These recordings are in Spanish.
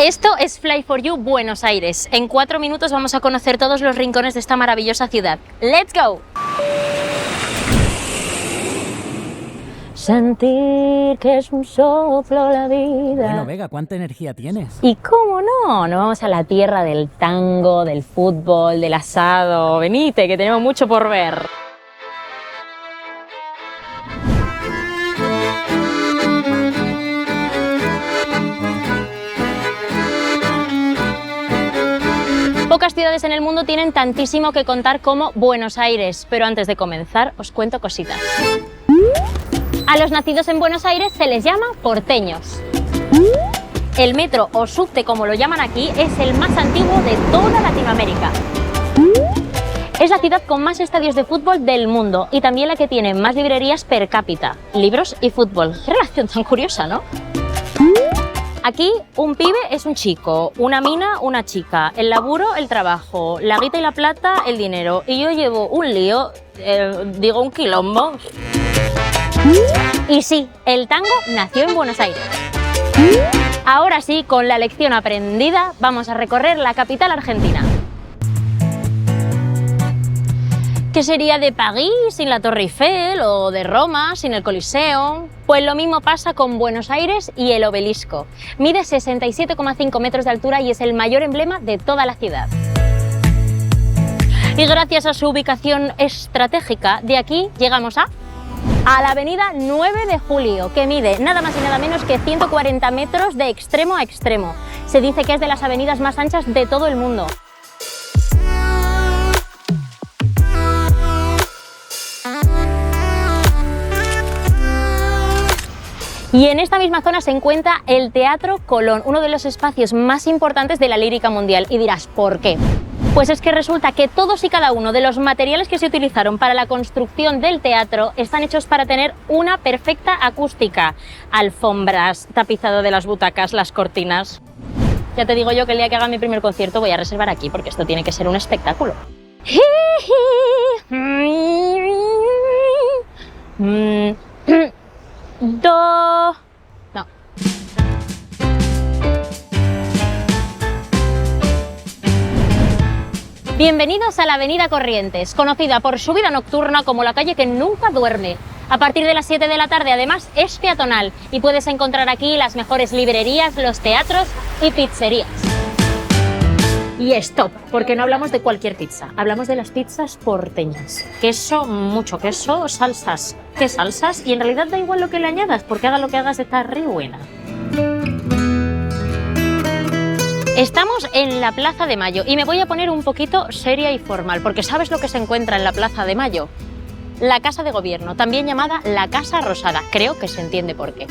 Esto es Fly for You Buenos Aires. En 4 minutos vamos a conocer todos los rincones de esta maravillosa ciudad. ¡Let's go! Sentir que es un soplo la vida. Bueno, Vega, ¿cuánta energía tienes? ¿Y cómo no? Nos vamos a la tierra del tango, del fútbol, del asado. Venite, que tenemos mucho por ver. Pocas ciudades en el mundo tienen tantísimo que contar como Buenos Aires, pero antes de comenzar os cuento cositas. A los nacidos en Buenos Aires se les llama porteños. El metro o subte, como lo llaman aquí, es el más antiguo de toda Latinoamérica. Es la ciudad con más estadios de fútbol del mundo y también la que tiene más librerías per cápita, libros y fútbol. Qué relación tan curiosa, ¿no? Aquí un pibe es un chico, una mina una chica, el laburo el trabajo, la guita y la plata el dinero. Y yo llevo un lío, un quilombo. Y sí, el tango nació en Buenos Aires. Ahora sí, con la lección aprendida, vamos a recorrer la capital argentina. ¿Qué sería de París sin la Torre Eiffel o de Roma sin el Coliseo? Pues lo mismo pasa con Buenos Aires y el Obelisco. Mide 67,5 metros de altura y es el mayor emblema de toda la ciudad. Y gracias a su ubicación estratégica, de aquí llegamos a la avenida 9 de Julio, que mide nada más y nada menos que 140 metros de extremo a extremo. Se dice que es de las avenidas más anchas de todo el mundo. Y en esta misma zona se encuentra el Teatro Colón, uno de los espacios más importantes de la lírica mundial. Y dirás, ¿por qué? Pues es que resulta que todos y cada uno de los materiales que se utilizaron para la construcción del teatro están hechos para tener una perfecta acústica. Alfombras, tapizado de las butacas, las cortinas. Ya te digo yo que el día que haga mi primer concierto voy a reservar aquí porque esto tiene que ser un espectáculo. No. Bienvenidos a la Avenida Corrientes, conocida por su vida nocturna como la calle que nunca duerme. A partir de las 7 de la tarde, además, es peatonal y puedes encontrar aquí las mejores librerías, los teatros y pizzerías. Y stop, porque no hablamos de cualquier pizza, hablamos de las pizzas porteñas. Queso, mucho queso, salsas. ¿Qué salsas? Y en realidad da igual lo que le añadas, porque haga lo que hagas está re buena. Estamos en la Plaza de Mayo y me voy a poner un poquito seria y formal, porque ¿sabes lo que se encuentra en la Plaza de Mayo? La Casa de Gobierno, también llamada la Casa Rosada. Creo que se entiende por qué.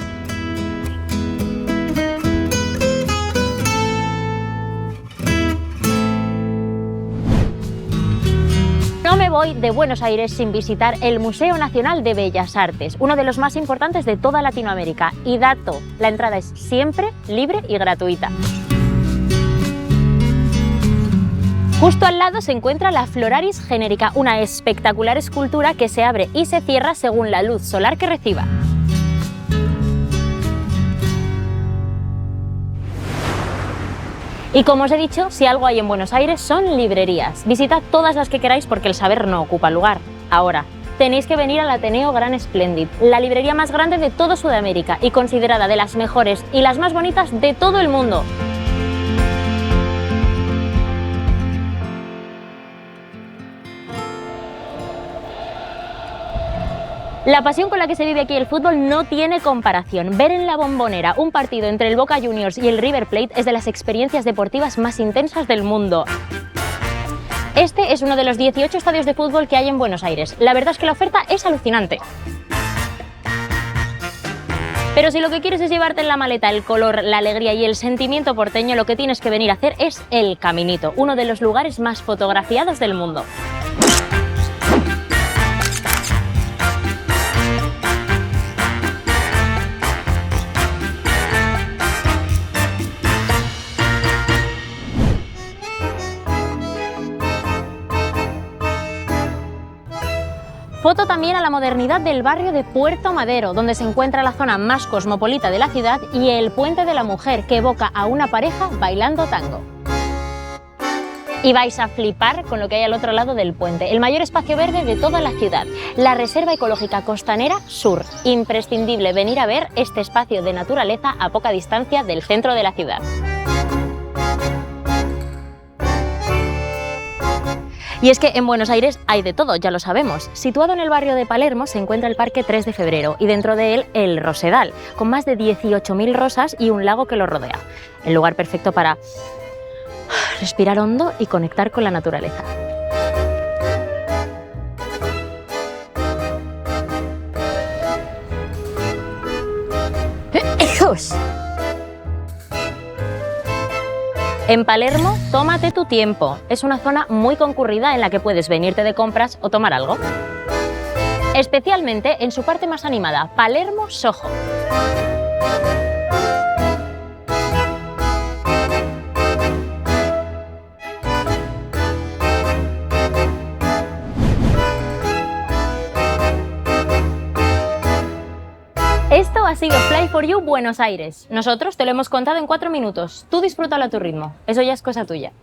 No me voy de Buenos Aires sin visitar el Museo Nacional de Bellas Artes, uno de los más importantes de toda Latinoamérica. Y dato, la entrada es siempre libre y gratuita. Justo al lado se encuentra la Floraris Genérica, una espectacular escultura que se abre y se cierra según la luz solar que reciba. Y como os he dicho, si algo hay en Buenos Aires son librerías. Visitad todas las que queráis porque el saber no ocupa lugar. Ahora, tenéis que venir al Ateneo Gran Splendid, la librería más grande de toda Sudamérica y considerada de las mejores y las más bonitas de todo el mundo. La pasión con la que se vive aquí el fútbol no tiene comparación. Ver en la Bombonera un partido entre el Boca Juniors y el River Plate es de las experiencias deportivas más intensas del mundo. Este es uno de los 18 estadios de fútbol que hay en Buenos Aires. La verdad es que la oferta es alucinante. Pero si lo que quieres es llevarte en la maleta el color, la alegría y el sentimiento porteño, lo que tienes que venir a hacer es El Caminito, uno de los lugares más fotografiados del mundo. Foto también a la modernidad del barrio de Puerto Madero, donde se encuentra la zona más cosmopolita de la ciudad y el Puente de la Mujer, que evoca a una pareja bailando tango. Y vais a flipar con lo que hay al otro lado del puente, el mayor espacio verde de toda la ciudad, la Reserva Ecológica Costanera Sur. Imprescindible venir a ver este espacio de naturaleza a poca distancia del centro de la ciudad. Y es que en Buenos Aires hay de todo, ya lo sabemos. Situado en el barrio de Palermo se encuentra el Parque 3 de Febrero y dentro de él el Rosedal, con más de 18.000 rosas y un lago que lo rodea. El lugar perfecto para respirar hondo y conectar con la naturaleza. En Palermo, tómate tu tiempo. Es una zona muy concurrida en la que puedes venirte de compras o tomar algo. Especialmente en su parte más animada, Palermo Soho. Esto ha sido Fly for You Buenos Aires. Nosotros te lo hemos contado en 4 minutos. Tú disfrútalo a tu ritmo. Eso ya es cosa tuya.